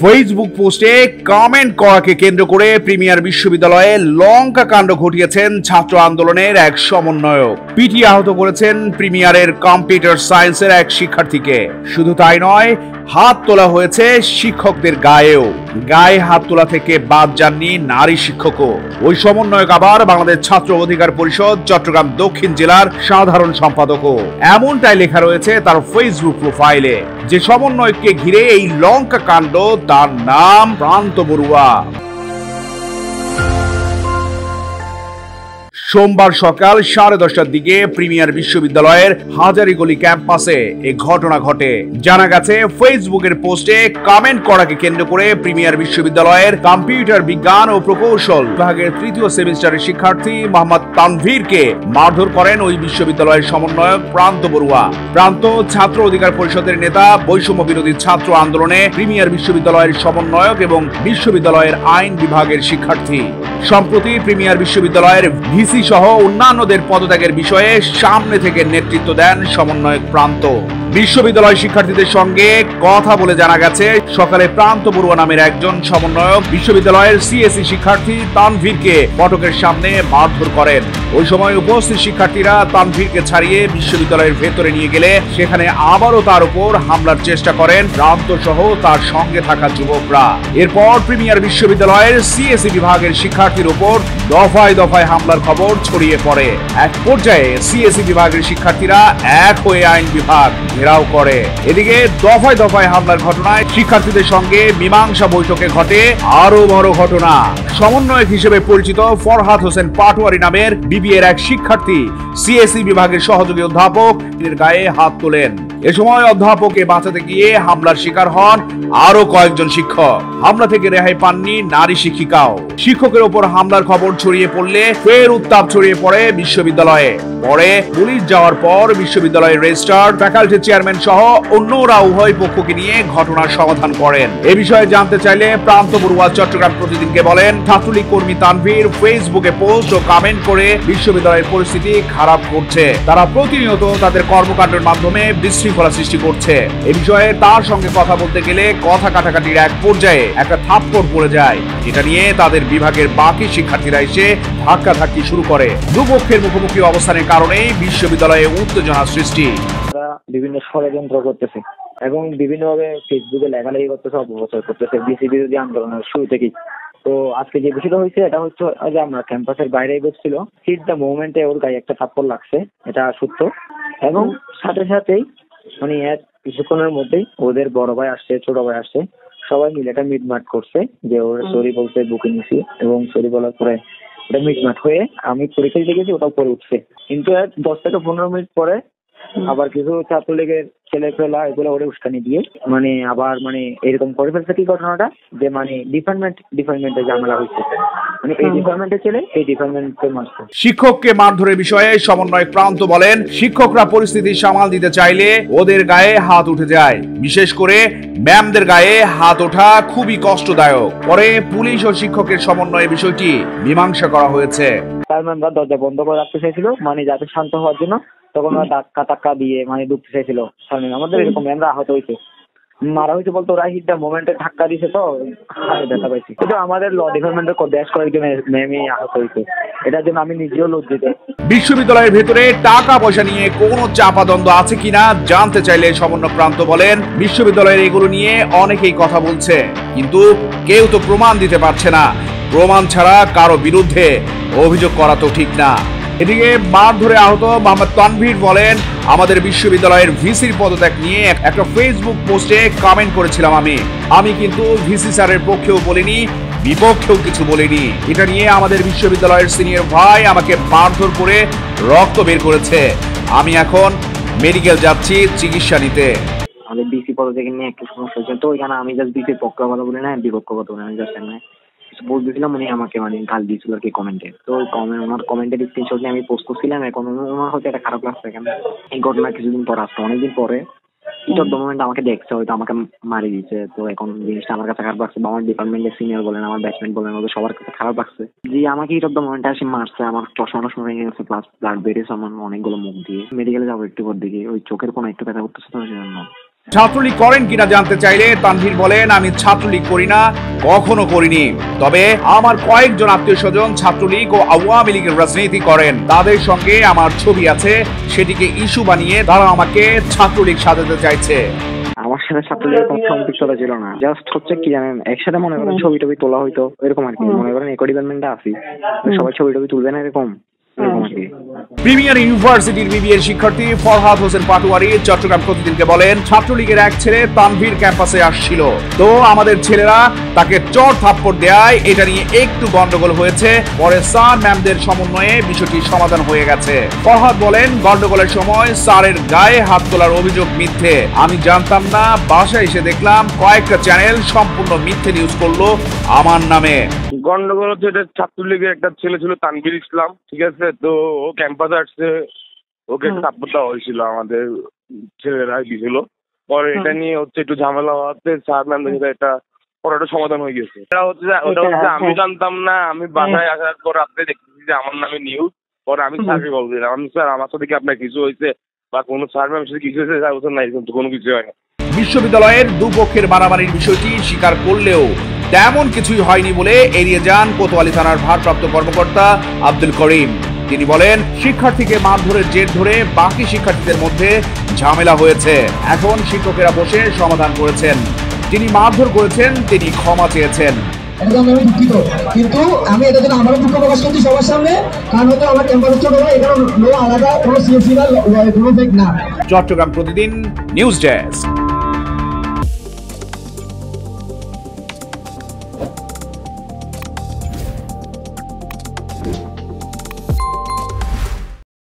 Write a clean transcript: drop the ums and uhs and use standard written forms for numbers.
Facebook পোস্টে comment করাকে কেন্দ্র করে প্রিমিয়ার বিশ্ববিদ্যালয়ে লঙ্কা কাণ্ড ঘটিয়েছেন ছাত্র আন্দোলনের এক সমন্বয়ক। পিটিয়ে আহত করেছেন প্রিমিয়ারের কম্পিউটার সায়েন্সের এক শিক্ষার্থীকে। শুধু তাই নয়, হাত তোলা হয়েছে শিক্ষকদের গায়েও। গায়ে হাত তোলা থেকে বাদ যাননি নারী শিক্ষকও। ওই সমন্বয়ক আবার বাংলাদেশ ছাত্র অধিকার পরিষদ চট্টগ্রাম দক্ষিণ জেলার সাধারণ সম্পাদকও। এমনটাই লেখা রয়েছে তার ফেসবুক প্রোফাইলে। যে সমন্বয়ককে ঘিরে এই লঙ্কা কাণ্ড, তার নাম প্রান্ত বড়ুয়া। সোমবার সকাল 10:30টার দিকে প্রিমিয়ার বিশ্ববিদ্যালয়ের হাজারীগলি ক্যাম্পাসে এই ঘটনা ঘটে। জানা গেছে, ফেসবুকের পোস্টে কমেন্ট করাকে কেন্দ্র করে প্রিমিয়ার বিশ্ববিদ্যালয়ের কম্পিউটার বিজ্ঞান ও প্রকৌশল বিভাগের তৃতীয় সেমিস্টারের শিক্ষার্থী মোহাম্মদ তানভীরকে মারধর করেন ওই বিশ্ববিদ্যালয়ের সমন্বয়ক প্রান্ত বড়ুয়া। প্রান্ত ছাত্র অধিকার পরিষদের নেতা, বৈষম্য বিরোধী ছাত্র আন্দোলনে প্রিমিয়ার বিশ্ববিদ্যালয়ের সমন্বয়ক এবং বিশ্ববিদ্যালয়ের আইন বিভাগের শিক্ষার্থী। সম্প্রতি প্রিমিয়ার বিশ্ববিদ্যালয়ের ভিসি সহ অন্যান্যদের পদত্যাগের বিষয়ে সামনে থেকে নেতৃত্ব দেন সমন্বয়ক প্রান্ত। বিশ্ববিদ্যালয় শিক্ষার্থীদের সঙ্গে কথা বলে জানা গেছে, সকালে প্রান্ত বড়ুয়া নামের একজন সমন্বয়ক বিশ্ববিদ্যালয়ের সিএসসি শিক্ষার্থী তানভীরকে ফটকের সামনে মারধর করেন। ওই সময় উপস্থিত শিক্ষার্থীরা তানভীরকে ছাড়িয়ে বিশ্ববিদ্যালয়ের ভেতরে নিয়ে গেলে সেখানে আবারও তার উপর হামলার চেষ্টা করেন প্রান্ত সহ তার সঙ্গে থাকা যুবকরা। এরপর প্রিমিয়ার বিশ্ববিদ্যালয়ের সিএসসি বিভাগের শিক্ষার্থীর উপর দফায় দফায় হামলার খবর ছড়িয়ে পড়ে। এক পর্যায়ে সিএসসি বিভাগের শিক্ষার্থীরা এক হয়ে আইন বিভাগ ঘেরাও করে। এদিকে দফায় দফায় হামলার ঘটনায় শিক্ষার্থীদের সঙ্গে মীমাংসা বৈঠকে ঘটে আরো বড় ঘটনা। সমন্বয়ক হিসেবে পরিচিত ফরহাদ হোসেন পাটোয়ারি নামের বিবিএর এক শিক্ষার্থী সিএসসি বিভাগের সহযোগী অধ্যাপক এর গায়ে হাত তোলেন। এ সময় অধ্যাপককে বাঁচাতে গিয়ে হামলার শিকার হন আরো কয়েকজন শিক্ষক। হামলা থেকে রেহাই পাননি নারী শিক্ষিকাও। শিক্ষকের ওপর হামলার খবর ছড়িয়ে পড়লে ফের উত্তাপ ছড়িয়ে পড়ে বিশ্ববিদ্যালয়ে। পরে পুলিশ যাওয়ার পর বিশ্ববিদ্যালয়ের রেজিস্ট্রার, ফ্যাকাল্টি চেয়ারম্যান সহ অন্যরা উভয় পক্ষকে নিয়ে ঘটনার সমাধান করেন। এ বিষয়ে জানতে চাইলে প্রান্ত বড়ুয়া চট্টগ্রাম প্রতিদিনকে বলেন, ছাত্রলীগ কর্মী তানভীর ফেসবুকে পোস্ট ও কমেন্ট করে বিশ্ববিদ্যালয়ের পরিস্থিতি খারাপ করছে। তারা প্রতিনিয়ত তাদের কর্মকাণ্ডের মাধ্যমে বিশৃঙ্খলা সৃষ্টি করছে। এ বিষয়ে তার সঙ্গে কথা বলতে গেলে কথা কাটাকাটির এক পর্যায়ে একটা থাপ্পড় পড়ে যায়। এটা নিয়ে তাদের বিভাগের বাকি শিক্ষার্থীরা এসে ধাক্কাধাক্কি শুরু করে। দুপক্ষের মুখোমুখি অবস্থানের কারণেই বিশ্ববিদ্যালয়ে উত্তেজনা সৃষ্টি। বিভিন্ন ষড়যন্ত্র করতেছে এবং বিভিন্নভাবে ফেসবুকে লেখালেখি করতেছে, অপপ্রচার করতেছে বিসি বিরোধী আন্দোলনের শুরু থেকেই। তো আজকে যে বিষয়টা হয়েছে, এটা হচ্ছে যে আমরা ক্যাম্পাসের বাইরে বসছিল, হিট দ্য মুভমেন্টে ওর গায়ে একটা থাপ্পড় লাগছে, এটা সত্য। এবং সাথে সাথেই মানে এর কিছুক্ষণের মধ্যেই ওদের বড় ভাই আসছে, ছোট ভাই আসছে, সবাই মিলে একটা মিটমাট করছে যে ওর সরি বলতে বুকে নিছি, এবং সরি বলার পরে ওটা মিটমাট হয়ে আমি পরীক্ষা দিতে গেছি, ওটাও পরে উঠছে। কিন্তু 10 থেকে 15 মিনিট পরে আবার কিছু ছাত্রলীগের ছেলেপেলা এগুলো ওরে উস্কানি দিয়ে মানে আবার মানে এরকম করে ফেলছে। কি ঘটনাটা যে মানে ডিপার্টমেন্টে ঝামেলা হয়েছে, মানে এই ডিপার্টমেন্টে ছেলে এই ডিপার্টমেন্টে মারছে। শিক্ষককে মারধরের বিষয়ে সমন্বয়ক প্রান্ত বলেন, শিক্ষকরা পরিস্থিতি সামাল দিতে চাইলে ওদের গায়ে হাত উঠে যায়। বিশেষ করে ম্যামদের গায়ে হাত ওঠা খুবই কষ্টদায়ক। পরে পুলিশ ও শিক্ষকের সমন্বয়ে বিষয়টি মীমাংসা করা হয়েছে। তার ম্যামরা দরজা বন্ধ করে রাখতে চাইছিল, মানে যাতে শান্ত হওয়ার জন্য। তখন ওরা ধাক্কা দিয়ে মানে ঢুকতে চাইছিল। আমাদের এরকম ম্যামরা আহত হয়েছে, মারা হয়েছে বলতে ওরা হিট দ্য মোমেন্টে ধাক্কা দিয়েছে, তো ব্যথা পাইছি। কিন্তু আমাদের ল ডিপার্টমেন্টের বেশ কয়েকজন ম্যামই আহত হয়েছে, এটার জন্য আমি নিজেও লজ্জিত। বিশ্ববিদ্যালয়ের ভেতরে টাকা পয়সা নিয়ে কোনো চাপাদ্বন্দ্ব আছে কিনা জানতে চাইলে সমন্বয় প্রান্ত বলেন, বিশ্ববিদ্যালয়ের এগুলো নিয়ে অনেকেই কথা বলছে, কিন্তু কেউ তো প্রমাণ দিতে পারছে না। প্রমাণ ছাড়া কারো বিরুদ্ধে অভিযোগ করা তো ঠিক না। এদিকে মারধরে আহত মোহাম্মদ তানভীর বলেন, আমাদের বিশ্ববিদ্যালয়ের ভিসির পদত্যাগ নিয়ে একটা ফেসবুক পোস্টে কমেন্ট করেছিলাম। আমি কিন্তু ভিসি স্যারের পক্ষেও বলিনি, বিপক্ষেও কিছু বলিনি। এটা নিয়ে আমাদের বিশ্ববিদ্যালয়ের সিনিয়র ভাই আমাকে মারধর করে রক্ত বের করেছে। আমি এখন মেডিকেল যাচ্ছি চিকিৎসা নিতে। আমাদের বিসি পদত্যাগ নিয়ে একটু সমস্যা হচ্ছে, তো ওইখানে আমি জাস্ট বিসির পক্ষ কথা বলি না, বিপক্ষ কথা বলি না, আমি জাস্ট বলতেছিলাম মানে আমাকে মানে গাল দিয়েছিল আর কি কমেন্টে। তো ওনার কমেন্টের স্ক্রিনশট নিয়ে আমি পোস্ট করছিলাম। এখন ওনার হয়তো এটা খারাপ লাগছে কেন এই ঘটনা কিছুদিন পর আসছে, অনেকদিন পরে ইটর মোমেন্ট আমাকে দেখছে, হয়তো আমাকে মারি দিয়েছে। তো এখন জিনিসটা আমার কাছে খারাপ লাগছে, আমার ডিপার্টমেন্টের সিনিয়র বলেন, আমার ব্যাচমেন্ট বলেন, ওদের সবার কাছে খারাপ লাগছে যে আমাকে ইটর মোমেন্টে আসে মারছে। আমার চশমাটা ভেঙে গেছে, প্লাস ব্লাড বেরিয়েছে আমার অনেকগুলো মুখ দিয়ে। মেডিকেলে যাবো একটু পর দিকে, ওই চোখের কোনো একটু ব্যথা করতেছে, তো সেই জন্য ছাত্রলীগ করেন কিনা জানতে চাইলে তানভীর বলেন, আমি ছাত্রলীগ করি না, কখনো করিনি। তবে আমার কয়েকজন আত্মীয় স্বজন ছাত্রলীগ ও আওয়ামী লীগের রাজনীতি করেন, তাদের সঙ্গে আমার ছবি আছে, সেটিকে ইস্যু বানিয়ে তারা আমাকে ছাত্রলীগ সাজাতে চাইছে। আমার সাথে ছাত্রলীগের কোনো সম্পৃক্ততা ছিল না, জাস্ট হচ্ছে কি জানেন, একসাথে মনে করেন ছবি টবি তোলা হয়তো এরকম আর কি। মনে করেন ইকো ডিপার্টমেন্টে আছি, সবাই ছবি টবি তুলবে না এরকম আর কি। প্রিমিয়ার ইউনিভার্সিটির বিবিএর শিক্ষার্থী ফরহাদ হোসেন পাটোয়ারি চট্টগ্রাম প্রতিদিনকে বলেন, ছাত্রলীগের এক ছেলে তানভীর ক্যাম্পাসে আসছিল, তো আমাদের ছেলেরা তাকে চড় থাপ্পড় দেয়, এটা নিয়ে একটু গন্ডগোল হয়েছে, পরে স্যার ম্যামদের সমন্বয়ে বিষয়টি সমাধান হয়ে গেছে। ফরহাদ বলেন, গন্ডগোলের সময় স্যারের গায়ে হাত তোলার অভিযোগ মিথ্যে, আমি জানতাম না, বাসায় এসে দেখলাম কয়েকটা চ্যানেল সম্পূর্ণ মিথ্যে নিউজ করলো আমার নামে। গন্ডগোল হচ্ছে, এটা ছাত্রলীগের একটা ছেলে ছিল তানভীর ইসলাম, ঠিক আছে, তো ও ক্যাম্পাসে আসছে, ওকে সাপোর্ট দেওয়া হয়েছিল, আমাদের ছেলেরাই দিয়েছিল। পরে এটা নিয়ে হচ্ছে একটু ঝামেলা হওয়াতে স্যার ম্যামদের সাথে এটা পরে একটা সমাধান হয়ে গেছে। ওটা হচ্ছে আমি জানতাম না, আমি বাসায় আসার পর রাত্রে দেখতেছি যে আমার নামে নিউজ, পরে আমি স্যারকে কল দিলাম, আমি স্যার আমার সাথে কি আপনার কিছু হয়েছে বা কোনো স্যার ম্যামের সাথে কিছু হয়েছে? স্যার বলছেন না, কিন্তু কোনো কিছু হয় না। বিশ্ববিদ্যালয়ের দুপক্ষের মারামারির বিষয়টি স্বীকার করলেও তেমন কিছুই হয়নি বলে এড়িয়ে যান কোতোয়ালি থানার ভারপ্রাপ্ত কর্মকর্তা আব্দুল করিম। তিনি বলেন, শিক্ষার্থীকে মারধরের জের ধরে বাকি শিক্ষার্থীদের মধ্যে ঝামেলা হয়েছে, এখন শিক্ষকেরা বসে সমাধান করেছেন। তিনি মারধর করেছেন, তিনি ক্ষমা চেয়েছেন। আমি দুঃখিত, কিন্তু আমি এটার জন্য আমারও দুঃখ প্রকাশ করছি সবার সামনে, কারণ হয়তো আমার ক্যাম্পাস ছোট হয়, এখানে আলাদা কোনো সিএসি না কোনো ফেক না। চট্টগ্রাম প্রতিদিন নিউজ ডেস্ক।